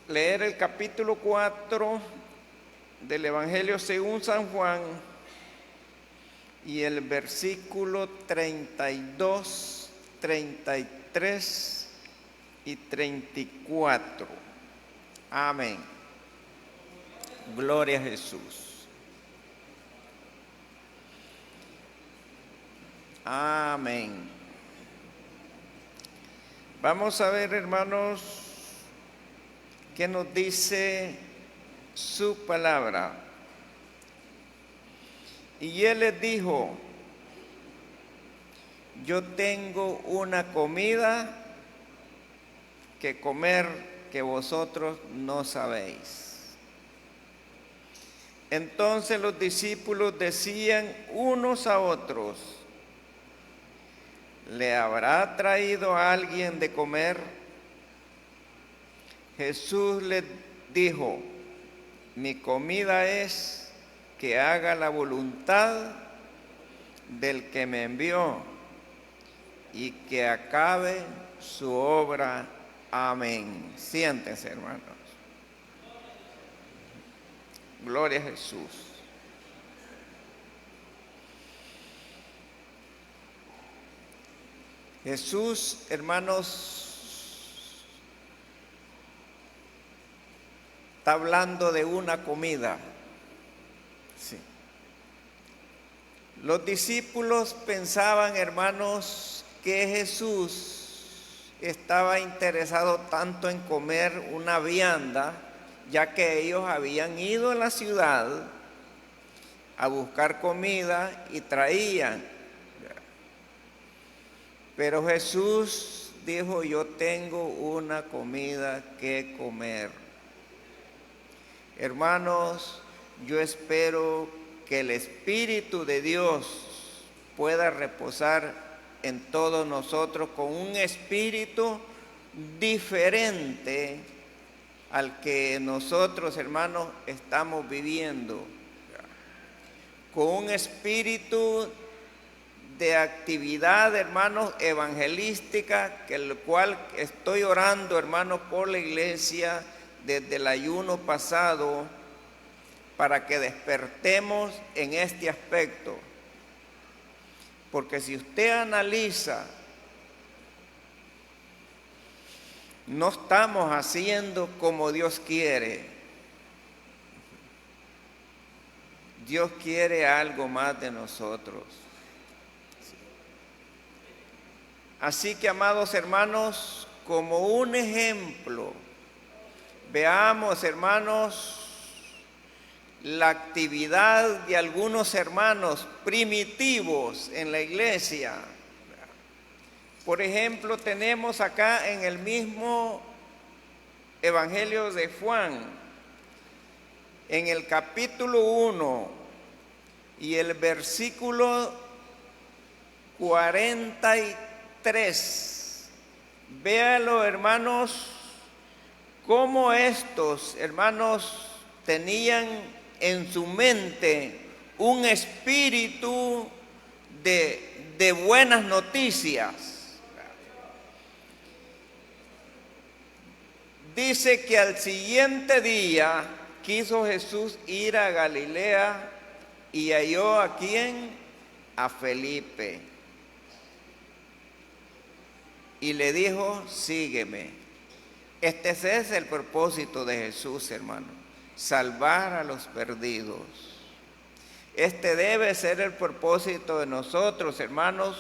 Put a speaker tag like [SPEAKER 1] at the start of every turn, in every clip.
[SPEAKER 1] leer el capítulo 4 del Evangelio según San Juan y el versículo 32, 33 y 34. Amén. Gloria a Jesús. Amén. Vamos a ver, hermanos, qué nos dice su palabra. Y él les dijo: yo tengo una comida que comer que vosotros no sabéis. Entonces los discípulos decían unos a otros: ¿le habrá traído a alguien de comer? Jesús les dijo: mi comida es que haga la voluntad del que me envió y que acabe su obra. Amén. Siéntense, hermanos. Gloria a Jesús. Jesús, hermanos, está hablando de una comida. Sí. Los discípulos pensaban, hermanos, que Jesús estaba interesado tanto en comer una vianda, ya que ellos habían ido a la ciudad a buscar comida y traían. Pero Jesús dijo: yo tengo una comida que comer. Hermanos, yo espero que el Espíritu de Dios pueda reposar en todos nosotros con un espíritu diferente al que nosotros, hermanos, estamos viviendo. Con un espíritu de actividad, hermanos, evangelística, que el cual estoy orando, hermanos, por la iglesia desde el ayuno pasado, para que despertemos en este aspecto. Porque si usted analiza, no estamos haciendo como Dios quiere. Dios quiere algo más de nosotros. Así que, amados hermanos, como un ejemplo, veamos, hermanos, la actividad de algunos hermanos primitivos en la iglesia. Por ejemplo, tenemos acá en el mismo Evangelio de Juan, en el capítulo 1 y el versículo 43. Véalo, hermanos, cómo estos hermanos tenían en su mente un espíritu de buenas noticias. Dice que al siguiente día quiso Jesús ir a Galilea y halló ¿a quién? A Felipe. Y le dijo: sígueme. Este es el propósito de Jesús, hermano. Salvar a los perdidos. Este debe ser el propósito de nosotros, hermanos,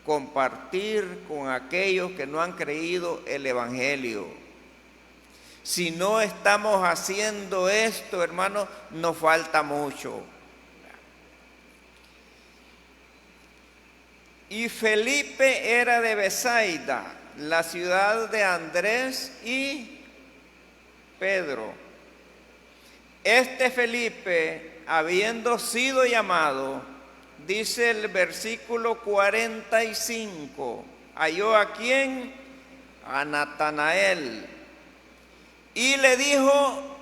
[SPEAKER 1] compartir con aquellos que no han creído el Evangelio. Si no estamos haciendo esto, hermanos, nos falta mucho. Y Felipe era de Betsaida, la ciudad de Andrés y Pedro. Este Felipe, habiendo sido llamado, dice el versículo 45, halló ¿a quién? A Natanael. Y le dijo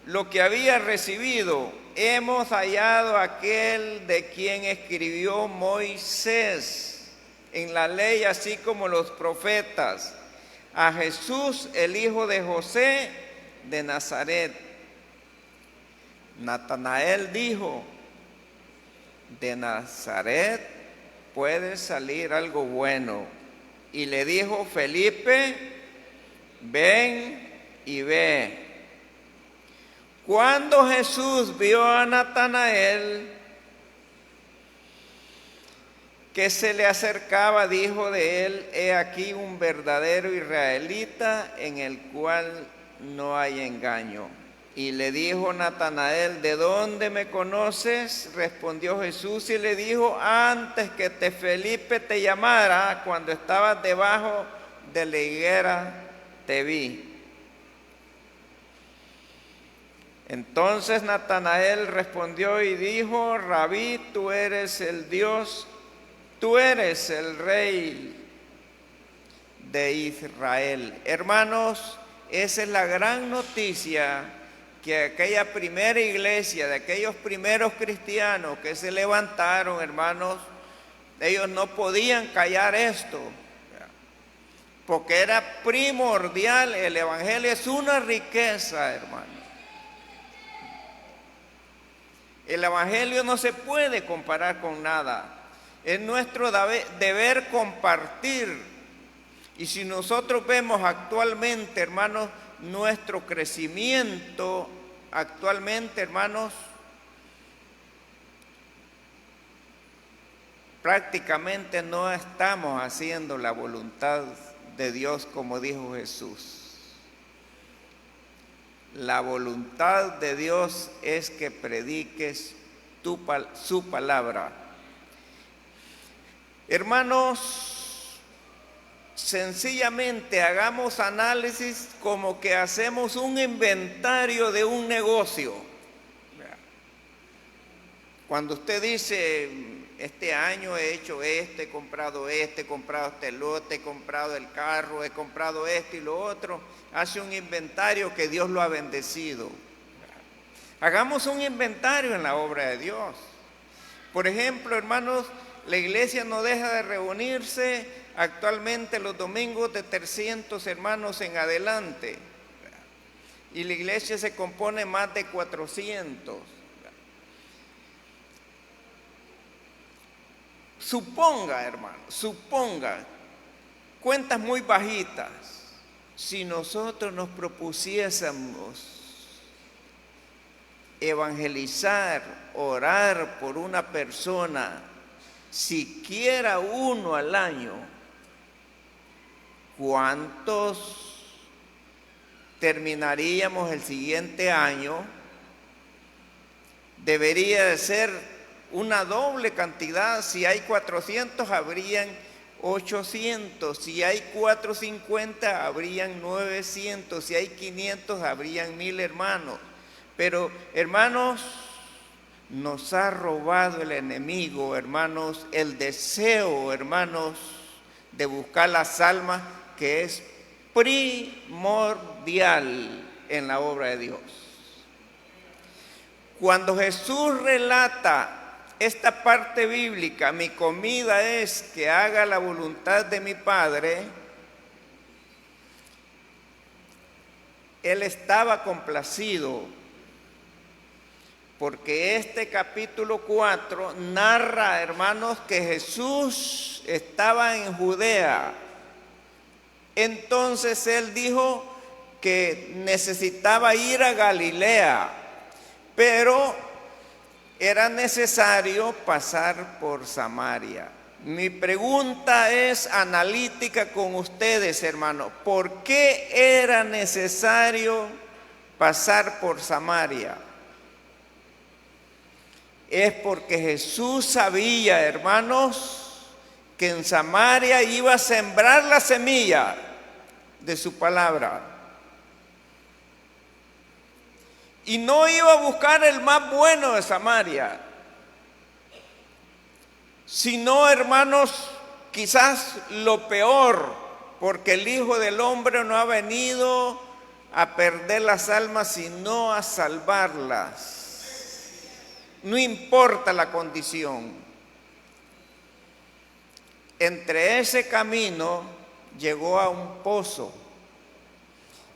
[SPEAKER 1] lo que había recibido: hemos hallado a aquel de quien escribió Moisés en la ley, así como los profetas, a Jesús, el hijo de José, de Nazaret. Natanael dijo, de Nazaret puede salir algo bueno. Y le dijo Felipe, ven y ve. Cuando Jesús vio a Natanael que se le acercaba, dijo de él, he aquí un verdadero israelita en el cual no hay engaño. Y le dijo Natanael, ¿de dónde me conoces? Respondió Jesús y le dijo, antes que Felipe te llamara, cuando estabas debajo de la higuera, te vi. Entonces Natanael respondió y dijo, Rabí, tú eres el Dios, tú eres el Rey de Israel. Hermanos, esa es la gran noticia que aquella primera iglesia, de aquellos primeros cristianos que se levantaron, hermanos, ellos no podían callar esto, porque era primordial. El evangelio es una riqueza, hermano. El evangelio no se puede comparar con nada. Es nuestro deber compartir. Y si nosotros vemos actualmente, hermanos, nuestro crecimiento, actualmente, hermanos, prácticamente no estamos haciendo la voluntad de Dios como dijo Jesús. La voluntad de Dios es que prediques su palabra. Hermanos, sencillamente hagamos análisis como que hacemos un inventario de un negocio. Cuando usted dice, este año he hecho he comprado este lote, he comprado el carro, he comprado esto y lo otro, hace un inventario que Dios lo ha bendecido. Hagamos un inventario en la obra de Dios. Por ejemplo, hermanos, la iglesia no deja de reunirse actualmente los domingos de 300 hermanos en adelante. Y la iglesia se compone más de 400. Suponga, hermano, cuentas muy bajitas, si nosotros nos propusiésemos evangelizar, orar por una persona, siquiera uno al año, ¿cuántos terminaríamos el siguiente año? Debería de ser una doble cantidad. Si hay 400, habrían 800. Si hay 450, habrían 900. Si hay 500, habrían 1000 hermanos. Pero, hermanos, nos ha robado el enemigo, hermanos, el deseo, hermanos, de buscar las almas, que es primordial en la obra de Dios. Cuando Jesús relata esta parte bíblica, mi comida es que haga la voluntad de mi Padre, Él estaba complacido, porque este capítulo 4 narra, hermanos, que Jesús estaba en Judea. Entonces Él dijo que necesitaba ir a Galilea, pero era necesario pasar por Samaria. Mi pregunta es analítica con ustedes, hermanos. ¿Por qué era necesario pasar por Samaria? Es porque Jesús sabía, hermanos, que en Samaria iba a sembrar la semilla de su palabra. Y no iba a buscar el más bueno de Samaria, sino, hermanos, quizás lo peor, porque el Hijo del Hombre no ha venido a perder las almas, sino a salvarlas. No importa la condición. Entre ese camino llegó a un pozo.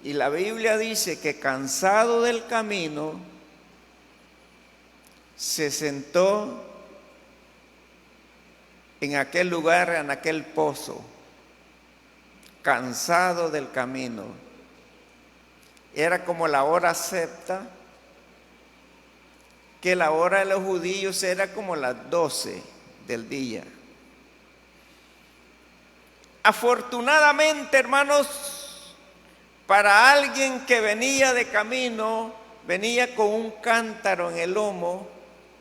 [SPEAKER 1] Y la Biblia dice que cansado del camino, se sentó en aquel lugar, en aquel pozo, cansado del camino. Era como la hora sexta, que la hora de los judíos era como las 12 del día. Afortunadamente, hermanos, para alguien que venía de camino, venía con un cántaro en el lomo,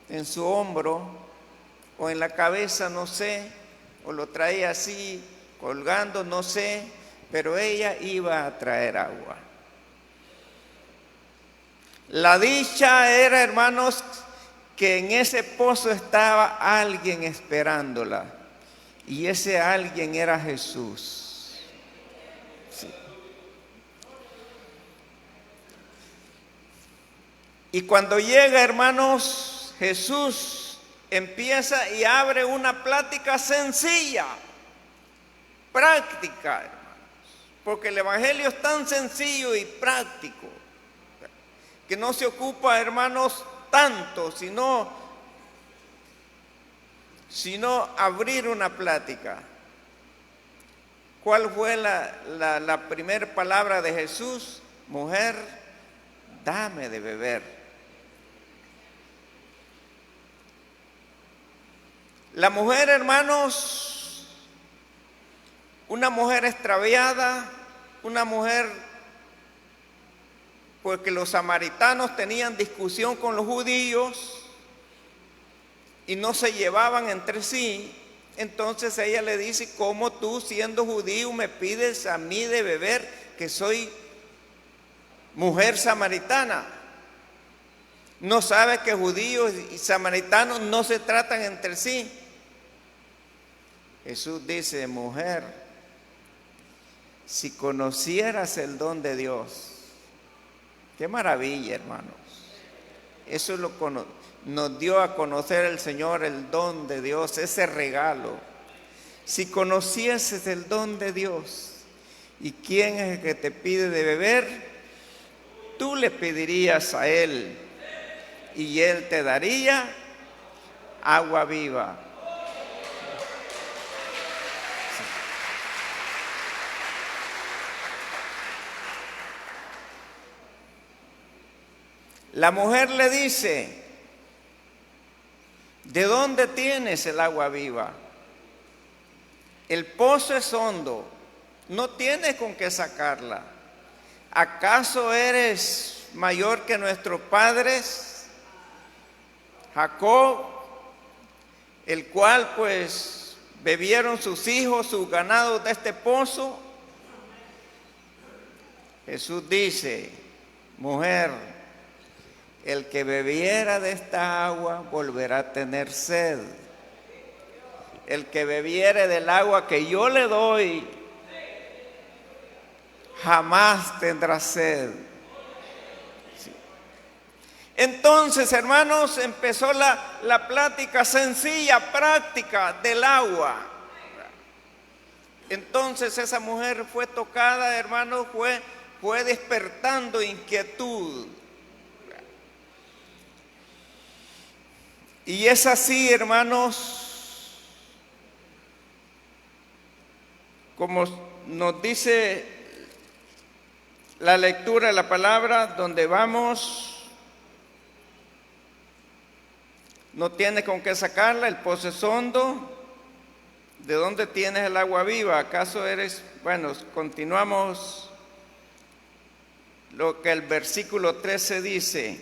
[SPEAKER 1] en su hombro o en la cabeza, no sé, o lo traía así, colgando, no sé, pero ella iba a traer agua. La dicha era, hermanos, que en ese pozo estaba alguien esperándola, y ese alguien era Jesús. Sí. Y cuando llega, hermanos, Jesús empieza y abre una plática sencilla, práctica, hermanos, porque el Evangelio es tan sencillo y práctico, que no se ocupa, hermanos, tanto, sino abrir una plática. ¿Cuál fue la primera palabra de Jesús? Mujer, dame de beber. La mujer, hermanos, una mujer extraviada, una mujer, porque los samaritanos tenían discusión con los judíos y no se llevaban entre sí. Entonces ella le dice: ¿cómo tú, siendo judío, me pides a mí de beber, que soy mujer samaritana? ¿No sabes que judíos y samaritanos no se tratan entre sí? Jesús dice: mujer, si conocieras el don de Dios. Qué maravilla, hermanos. Eso es lo que nos dio a conocer el Señor, el don de Dios, ese regalo. Si conocieses el don de Dios y quién es el que te pide de beber, tú le pedirías a Él y Él te daría agua viva. La mujer le dice: ¿de dónde tienes el agua viva? El pozo es hondo, no tienes con qué sacarla. ¿Acaso eres mayor que nuestros padres, Jacob, el cual pues bebieron sus hijos, sus ganados de este pozo? Jesús dice: mujer, el que bebiera de esta agua volverá a tener sed. El que bebiere del agua que yo le doy jamás tendrá sed. Sí. Entonces, hermanos, empezó la plática sencilla, práctica del agua. Entonces esa mujer fue tocada, hermanos, fue despertando inquietud. Y es así, hermanos, como nos dice la lectura de la palabra, donde vamos, no tienes con qué sacarla, el pozo es hondo. ¿De dónde tienes el agua viva? ¿Acaso eres? Bueno, continuamos lo que el versículo 13 dice.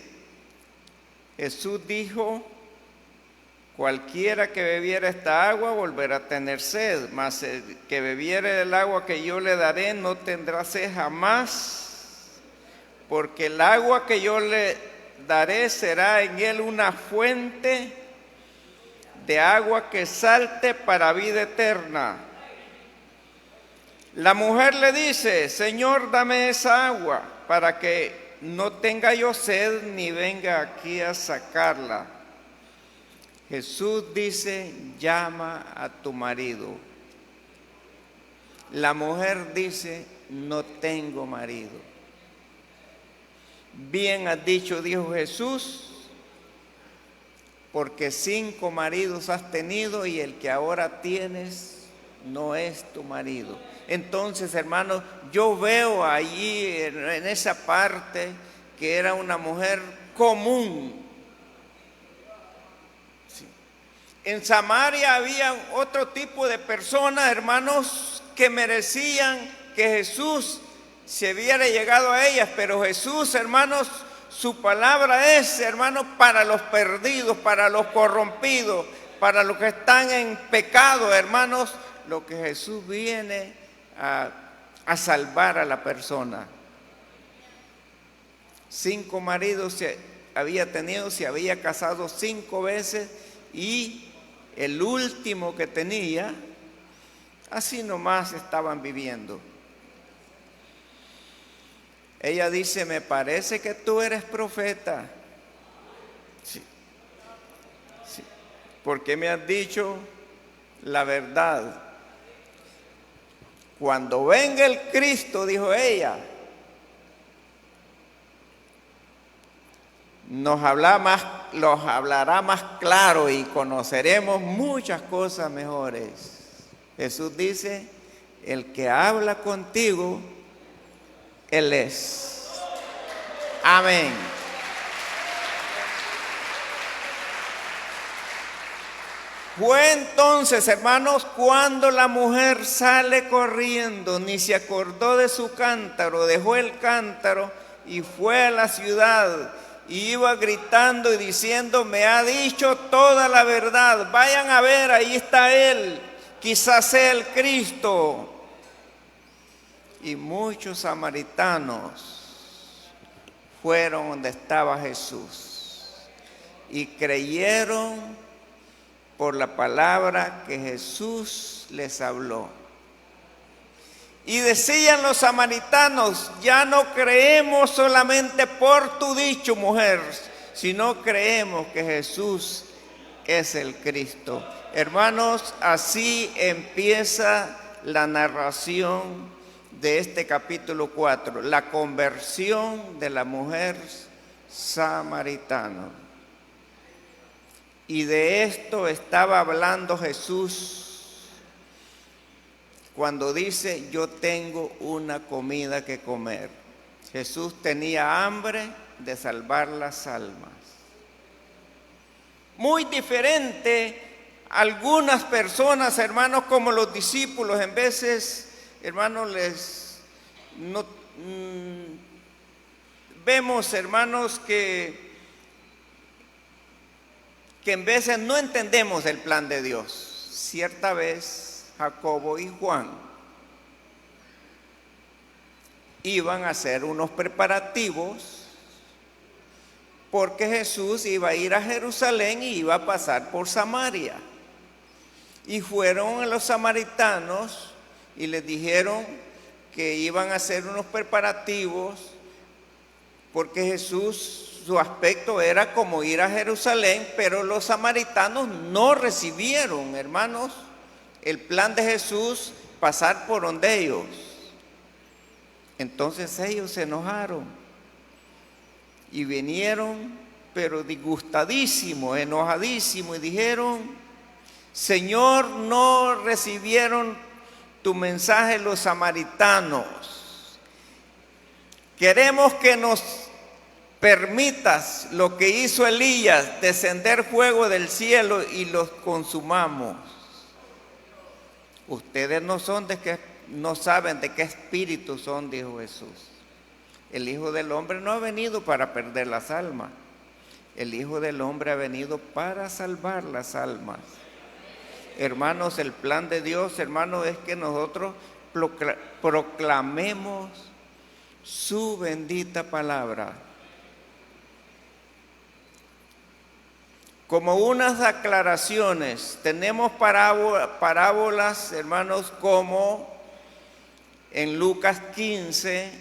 [SPEAKER 1] Jesús dijo: cualquiera que bebiera esta agua volverá a tener sed, mas el que bebiere del agua que yo le daré no tendrá sed jamás, porque el agua que yo le daré será en él una fuente de agua que salte para vida eterna. La mujer le dice: Señor, dame esa agua para que no tenga yo sed ni venga aquí a sacarla. Jesús dice: llama a tu marido. La mujer dice: no tengo marido. Bien has dicho, dijo Jesús, porque 5 maridos has tenido y el que ahora tienes no es tu marido. Entonces, hermanos, yo veo allí en esa parte que era una mujer común. Sí. En Samaria había otro tipo de personas, hermanos, que merecían que Jesús se hubiera llegado a ellas, pero Jesús, hermanos, su palabra es, hermanos, para los perdidos, para los corrompidos, para los que están en pecado, hermanos, lo que Jesús viene a salvar a la persona. 5 maridos se había tenido, se había casado 5 veces y el último que tenía, así nomás estaban viviendo. Ella dice, me parece que tú eres profeta. Sí. Sí. Porque me has dicho la verdad. Cuando venga el Cristo, dijo ella, nos hablará más claro y conoceremos muchas cosas mejores. Jesús dice, el que habla contigo, Él es. Amén. Fue entonces, hermanos, cuando la mujer sale corriendo, ni se acordó de su cántaro, dejó el cántaro y fue a la ciudad. Y iba gritando y diciendo, me ha dicho toda la verdad, vayan a ver, ahí está Él, quizás sea el Cristo. Y muchos samaritanos fueron donde estaba Jesús y creyeron por la palabra que Jesús les habló. Y decían los samaritanos, ya no creemos solamente por tu dicho, mujer, sino creemos que Jesús es el Cristo. Hermanos, así empieza la narración de este capítulo 4, la conversión de la mujer samaritana. Y de esto estaba hablando Jesús cuando dice, yo tengo una comida que comer. Jesús tenía hambre de salvar las almas. Muy diferente a algunas personas, hermanos, como los discípulos, en veces, hermanos, vemos, hermanos, que en veces no entendemos el plan de Dios. Cierta vez Jacobo y Juan iban a hacer unos preparativos porque Jesús iba a ir a Jerusalén y iba a pasar por Samaria. Y fueron a los samaritanos y les dijeron que iban a hacer unos preparativos porque Jesús, su aspecto era como ir a Jerusalén, pero los samaritanos no recibieron, hermanos, el plan de Jesús pasar por donde ellos. Entonces ellos se enojaron y vinieron, pero disgustadísimos, enojadísimos, y dijeron, Señor, no recibieron tu mensaje los samaritanos. Queremos que nos permitas lo que hizo Elías, descender fuego del cielo y los consumamos. Ustedes no saben de qué espíritu son, dijo Jesús. El Hijo del Hombre no ha venido para perder las almas. El Hijo del Hombre ha venido para salvar las almas. Hermanos, el plan de Dios, hermanos, es que nosotros proclamemos su bendita palabra. Como unas aclaraciones, tenemos parábolas, hermanos, como en Lucas 15,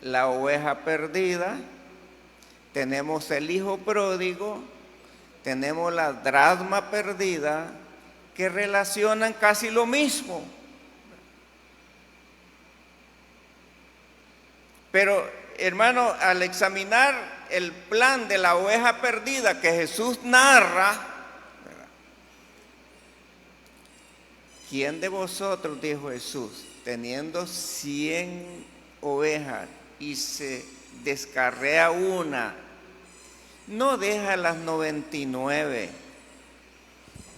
[SPEAKER 1] la oveja perdida, tenemos el hijo pródigo, tenemos la dracma perdida, que relacionan casi lo mismo. Pero hermano, al examinar el plan de la oveja perdida que Jesús narra, ¿verdad? ¿Quién de vosotros, dijo Jesús, teniendo 100 ovejas y se descarrea una, no deja las 99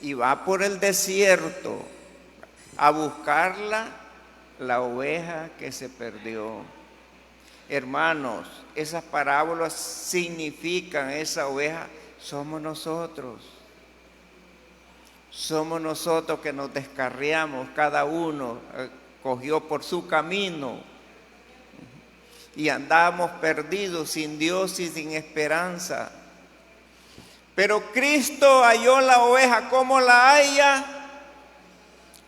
[SPEAKER 1] y va por el desierto a buscarla, la oveja que se perdió? Hermanos, esas parábolas significan, esa oveja somos nosotros. Somos nosotros que nos descarriamos, cada uno cogió por su camino y andábamos perdidos, sin Dios y sin esperanza. Pero Cristo halló la oveja. ¿Cómo la halla?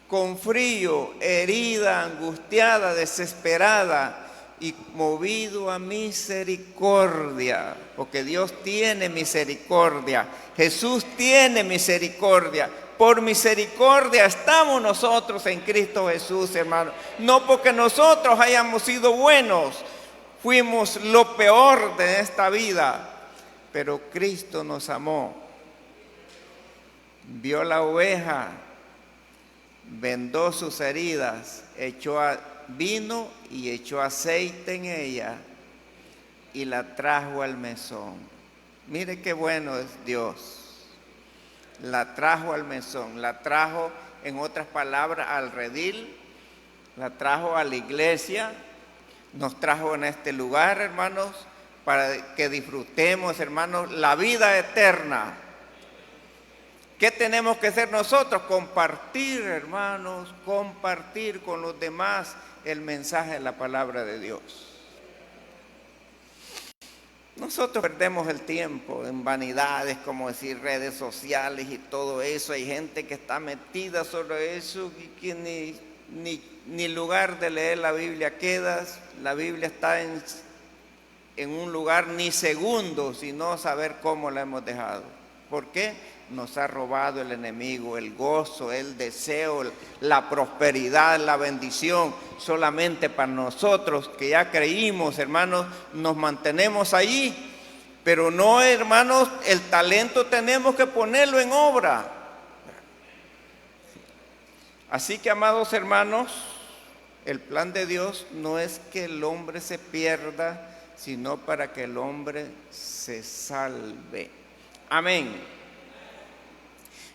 [SPEAKER 1] Con frío, herida, angustiada, desesperada y movido a misericordia, porque Dios tiene misericordia, Jesús tiene misericordia. Por misericordia estamos nosotros en Cristo Jesús, hermano. No porque nosotros hayamos sido buenos, fuimos lo peor de esta vida, pero Cristo nos amó. Vio la oveja, vendó sus heridas, echó vino y echó aceite en ella y la trajo al mesón. Mire qué bueno es Dios. La trajo al mesón, la trajo, en otras palabras, al redil, la trajo a la iglesia, nos trajo en este lugar, hermanos, para que disfrutemos, hermanos, la vida eterna. ¿Qué tenemos que hacer nosotros? Compartir, hermanos, compartir con los demás el mensaje de la palabra de Dios. Nosotros perdemos el tiempo en vanidades, como decir, redes sociales y todo eso. Hay gente que está metida sobre eso y que ni lugar de leer la Biblia quedas. La Biblia está en un lugar ni segundo, sino saber cómo la hemos dejado. ¿Por qué? Nos ha robado el enemigo el gozo, el deseo, la prosperidad, la bendición, solamente para nosotros que ya creímos, hermanos, nos mantenemos allí, pero no, hermanos, el talento tenemos que ponerlo en obra. Así que, amados hermanos, el plan de Dios no es que el hombre se pierda, sino para que el hombre se salve. Amén.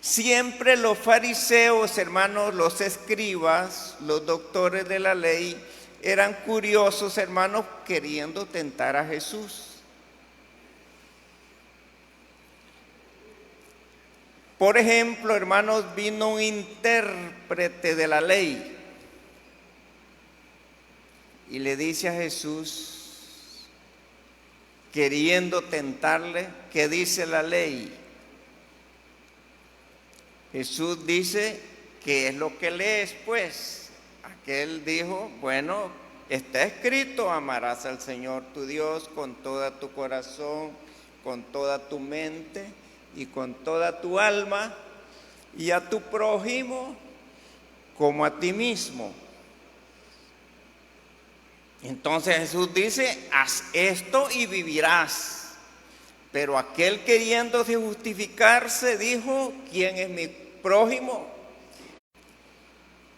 [SPEAKER 1] Siempre los fariseos, hermanos, los escribas, los doctores de la ley, eran curiosos, hermanos, queriendo tentar a Jesús. Por ejemplo, hermanos, vino un intérprete de la ley y le dice a Jesús, queriendo tentarle, ¿qué dice la ley? Jesús dice, ¿qué es lo que lees, pues? Aquel dijo, bueno, está escrito, amarás al Señor tu Dios con toda tu corazón, con toda tu mente y con toda tu alma, y a tu prójimo como a ti mismo. Entonces Jesús dice, haz esto y vivirás. Pero aquel queriéndose justificarse dijo, ¿quién es mi prójimo?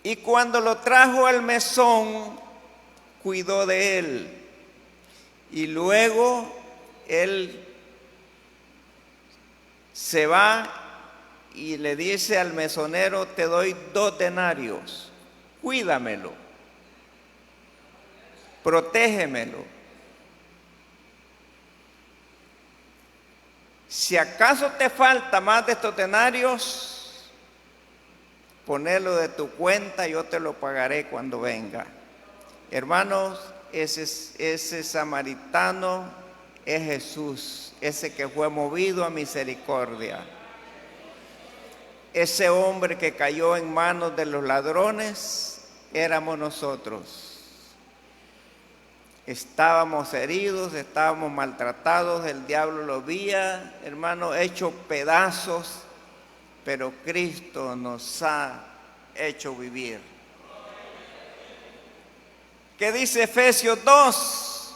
[SPEAKER 1] Y cuando lo trajo al mesón, cuidó de él. Y luego él se va y le dice al mesonero, te doy 2 denarios, cuídamelo, protégemelo. Si acaso te falta más de estos denarios, ponelo de tu cuenta, yo te lo pagaré cuando venga. Hermanos, ese samaritano es Jesús, ese que fue movido a misericordia. Ese hombre que cayó en manos de los ladrones, éramos nosotros. Estábamos heridos, estábamos maltratados, el diablo lo veía, hermano, hecho pedazos, pero Cristo nos ha hecho vivir. ¿Qué dice Efesios 2?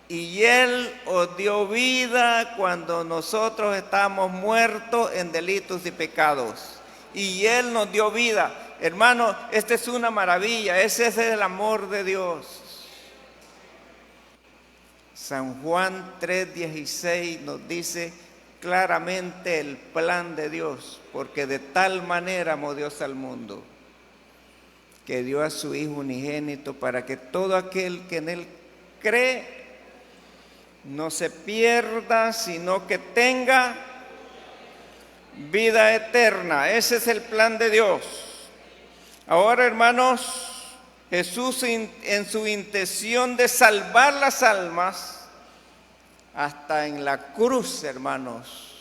[SPEAKER 1] Y Él os dio vida cuando nosotros estábamos muertos en delitos y pecados. Y Él nos dio vida. Hermano, esta es una maravilla. Ese es el amor de Dios. San Juan 3:16 nos dice claramente el plan de Dios, porque de tal manera amó Dios al mundo, que dio a su Hijo unigénito para que todo aquel que en Él cree no se pierda, sino que tenga vida eterna. Ese es el plan de Dios. Ahora, hermanos, Jesús en su intención de salvar las almas, hasta en la cruz, hermanos,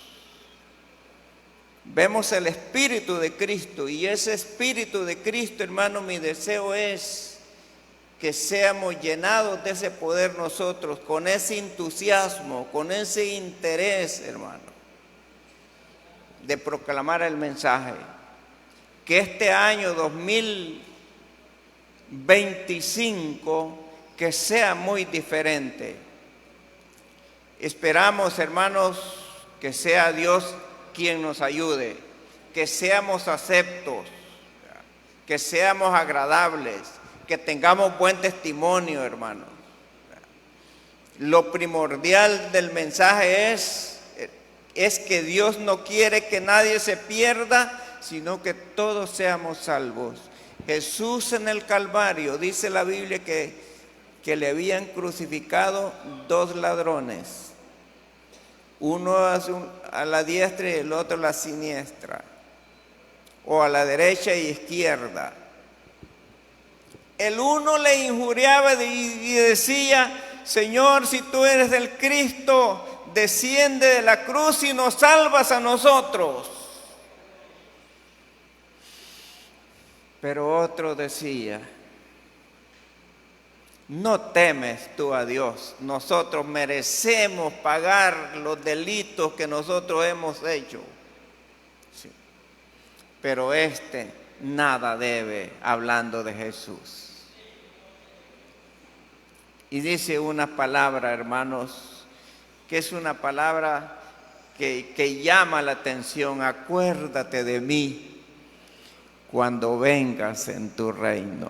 [SPEAKER 1] vemos el Espíritu de Cristo. Y ese Espíritu de Cristo, hermano, mi deseo es que seamos llenados de ese poder nosotros, con ese entusiasmo, con ese interés, hermano, de proclamar el mensaje. Que este año 2025 que sea muy diferente. Esperamos, hermanos, que sea Dios quien nos ayude, que seamos aceptos, que seamos agradables, que tengamos buen testimonio, hermano. Lo primordial del mensaje es que Dios no quiere que nadie se pierda, sino que todos seamos salvos. Jesús en el Calvario, dice la Biblia que le habían crucificado dos ladrones, uno a la diestra y el otro a la siniestra, o a la derecha y izquierda. El uno le injuriaba y decía: Señor, si tú eres el Cristo, desciende de la cruz y nos salvas a nosotros. Pero otro decía: no temes tú a Dios, nosotros merecemos pagar los delitos que nosotros hemos hecho. Sí. Pero nada debe, hablando de Jesús. Y dice una palabra, hermanos, que es una palabra que llama la atención: acuérdate de mí cuando vengas en tu reino.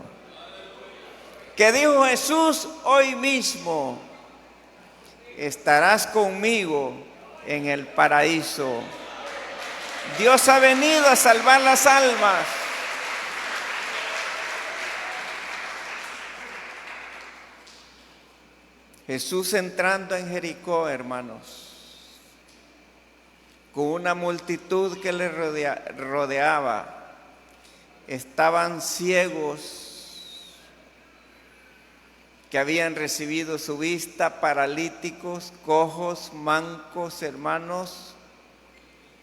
[SPEAKER 1] Que dijo Jesús: hoy mismo estarás conmigo en el paraíso. Dios ha venido a salvar las almas. Jesús entrando en Jericó, hermanos, con una multitud que le rodeaba, estaban ciegos que habían recibido su vista, paralíticos, cojos, mancos, hermanos,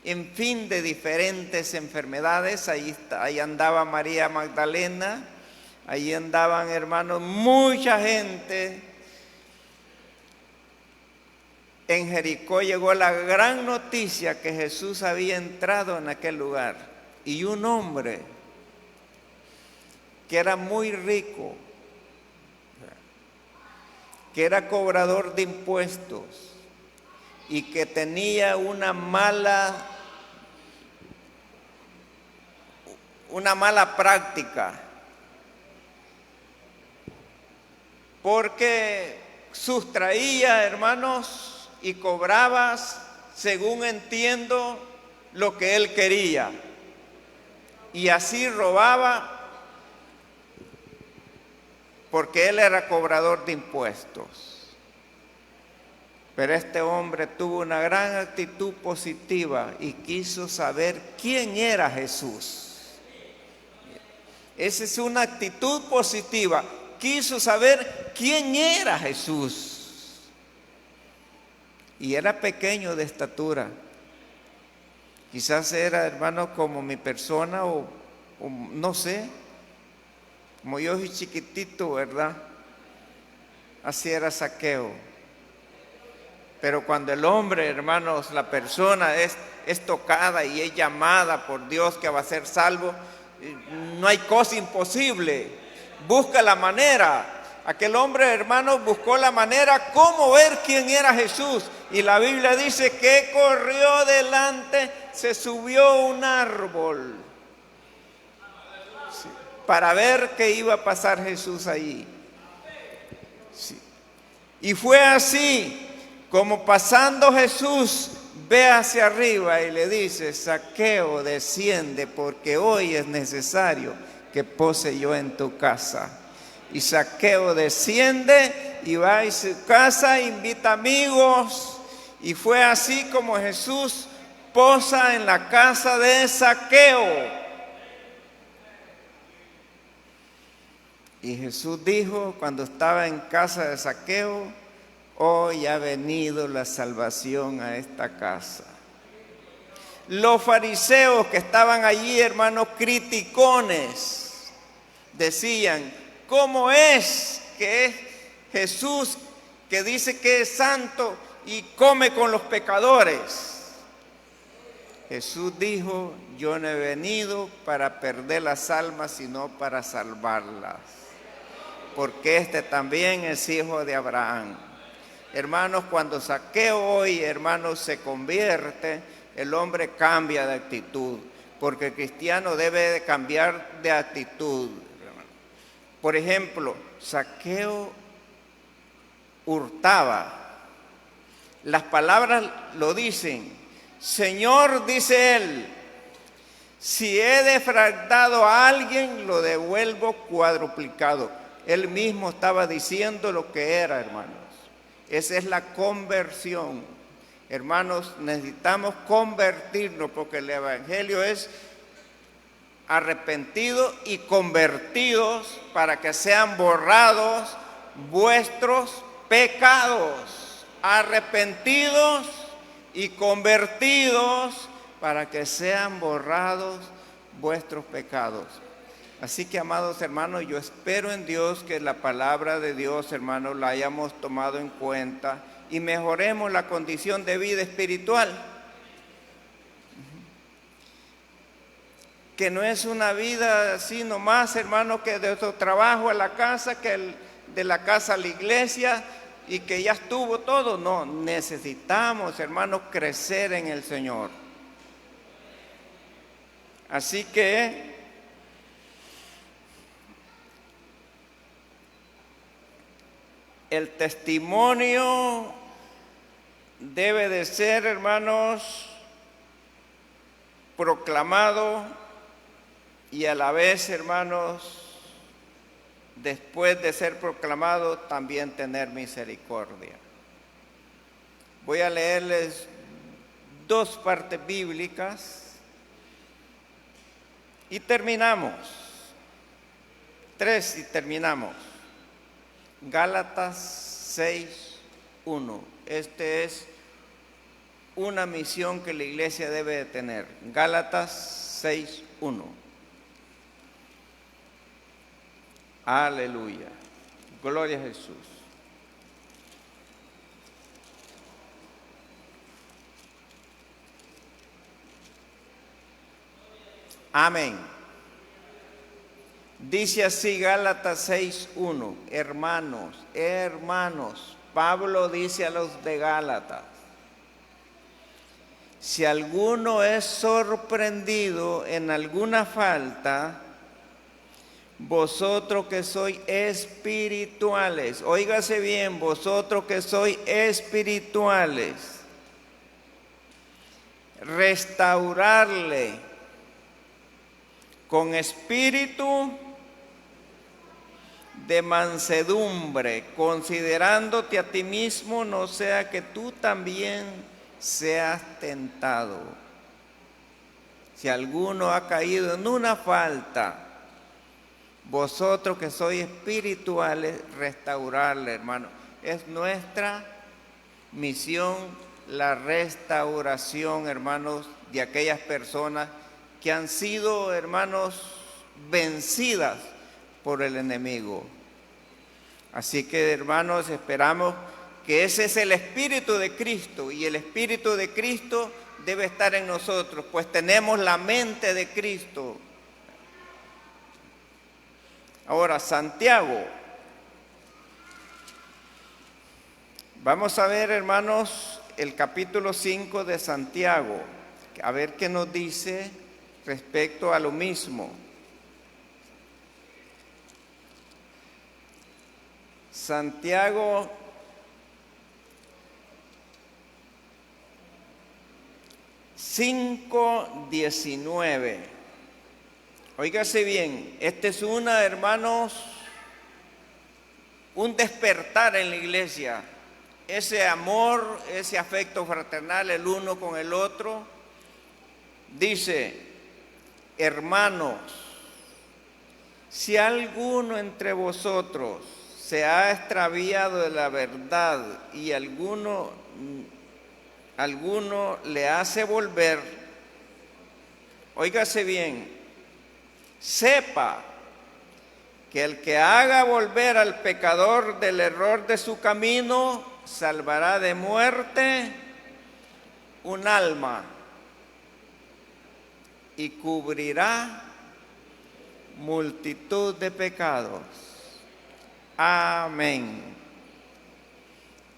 [SPEAKER 1] en fin, de diferentes enfermedades. Ahí andaba María Magdalena, ahí andaban, hermanos, mucha gente. En Jericó llegó la gran noticia que Jesús había entrado en aquel lugar, y un hombre que era muy rico, que era cobrador de impuestos y que tenía una mala práctica, porque sustraía, hermanos, y cobraba, según entiendo, lo que él quería, y así robaba, porque él era cobrador de impuestos. Pero este hombre tuvo una gran actitud positiva y quiso saber quién era Jesús. Esa es una actitud positiva. Quiso saber quién era Jesús. Y era pequeño de estatura. Quizás era, hermano, como mi persona o no sé. Como yo soy chiquitito, ¿verdad? Así era Zaqueo. Pero cuando el hombre, hermanos, la persona es tocada y es llamada por Dios que va a ser salvo, no hay cosa imposible. Busca la manera. Aquel hombre, hermanos, buscó la manera cómo ver quién era Jesús. Y la Biblia dice que corrió delante, se subió a un árbol, sí, para ver qué iba a pasar Jesús allí. Sí. Y fue así, como pasando Jesús, ve hacia arriba y le dice: Zaqueo, desciende, porque hoy es necesario que pose yo en tu casa. Y Zaqueo desciende y va a su casa, invita amigos, y fue así como Jesús posa en la casa de Zaqueo. Y Jesús dijo cuando estaba en casa de Zaqueo: hoy ha venido la salvación a esta casa. Los fariseos que estaban allí, hermanos, criticones, decían: ¿cómo es que es Jesús que dice que es santo y come con los pecadores? Jesús dijo: yo no he venido para perder las almas, sino para salvarlas, porque este también es hijo de Abraham. Hermanos, cuando Zaqueo hoy, hermanos, se convierte, el hombre cambia de actitud, porque el cristiano debe de cambiar de actitud. Por ejemplo, Zaqueo hurtaba. Las palabras lo dicen: Señor, dice él, si he defraudado a alguien, lo devuelvo cuadruplicado. Él mismo estaba diciendo lo que era, hermanos. Esa es la conversión. Hermanos, necesitamos convertirnos, porque el evangelio es arrepentidos y convertidos para que sean borrados vuestros pecados. Arrepentidos y convertidos para que sean borrados vuestros pecados. Así que, amados hermanos, yo espero en Dios que la palabra de Dios, hermanos, la hayamos tomado en cuenta y mejoremos la condición de vida espiritual. Que no es una vida así nomás, hermano, que de tu trabajo a la casa, que de la casa a la iglesia y que ya estuvo todo. No, necesitamos, hermanos, crecer en el Señor. Así que el testimonio debe de ser, hermanos, proclamado, y a la vez, hermanos, después de ser proclamado, también tener misericordia. Voy a leerles dos partes bíblicas y terminamos. 3 y terminamos. Gálatas 6:1. Este es una misión que la iglesia debe de tener. Gálatas 6:1. Aleluya. Gloria a Jesús. Amén. Dice así Gálatas 6:1. Hermanos, Pablo dice a los de Gálatas: si alguno es sorprendido en alguna falta, vosotros que sois espirituales, óigase bien, vosotros que sois espirituales, restaurarle con espíritu de mansedumbre, considerándote a ti mismo, no sea que tú también seas tentado. Si alguno ha caído en una falta, vosotros que sois espirituales, restaurarle, hermano. Es nuestra misión la restauración, hermanos, de aquellas personas que han sido, hermanos, vencidas por el enemigo. Así que, hermanos, esperamos que ese es el Espíritu de Cristo, y el Espíritu de Cristo debe estar en nosotros, pues tenemos la mente de Cristo. Ahora, Santiago Vamos a ver, hermanos, el capítulo 5 de Santiago, a ver qué nos dice respecto a lo mismo. Santiago 5:19. Óigase bien, este es hermanos, un despertar en la iglesia. Ese amor, ese afecto fraternal el uno con el otro. Dice: hermanos, si alguno entre vosotros se ha extraviado de la verdad y alguno le hace volver, óigase bien, sepa que el que haga volver al pecador del error de su camino, salvará de muerte un alma y cubrirá multitud de pecados. Amén.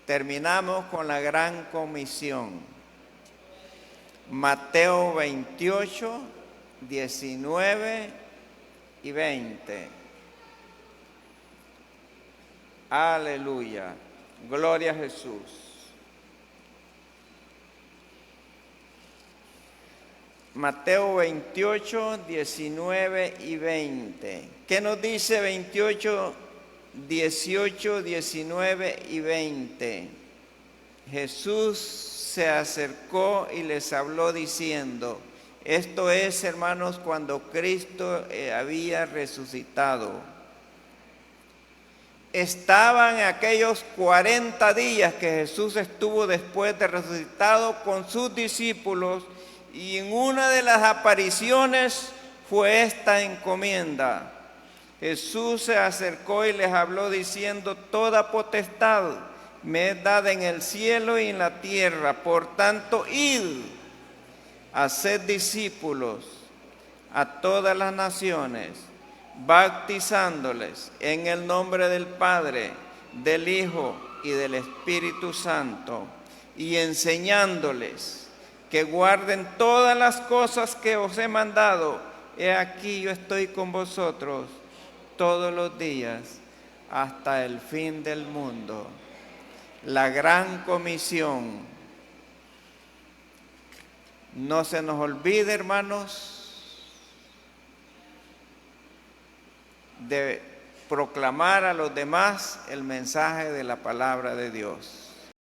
[SPEAKER 1] Terminamos con la gran comisión. Mateo 28, 19 y 20. Aleluya. Gloria a Jesús. Mateo 28, 19 y 20. ¿Qué nos dice 28, 18, 19 y 20? Jesús se acercó y les habló diciendo, esto es, hermanos, cuando Cristo había resucitado. Estaban aquellos 40 días que Jesús estuvo después de resucitado con sus discípulos, y en una de las apariciones fue esta encomienda. Jesús se acercó y les habló diciendo, toda potestad me es dada en el cielo y en la tierra, por tanto, id, haced discípulos a todas las naciones, bautizándoles en el nombre del Padre, del Hijo y del Espíritu Santo, y enseñándoles que guarden todas las cosas que os he mandado. He aquí yo estoy con vosotros todos los días hasta el fin del mundo. La gran comisión. No se nos olvide, hermanos, de proclamar a los demás el mensaje de la palabra de Dios.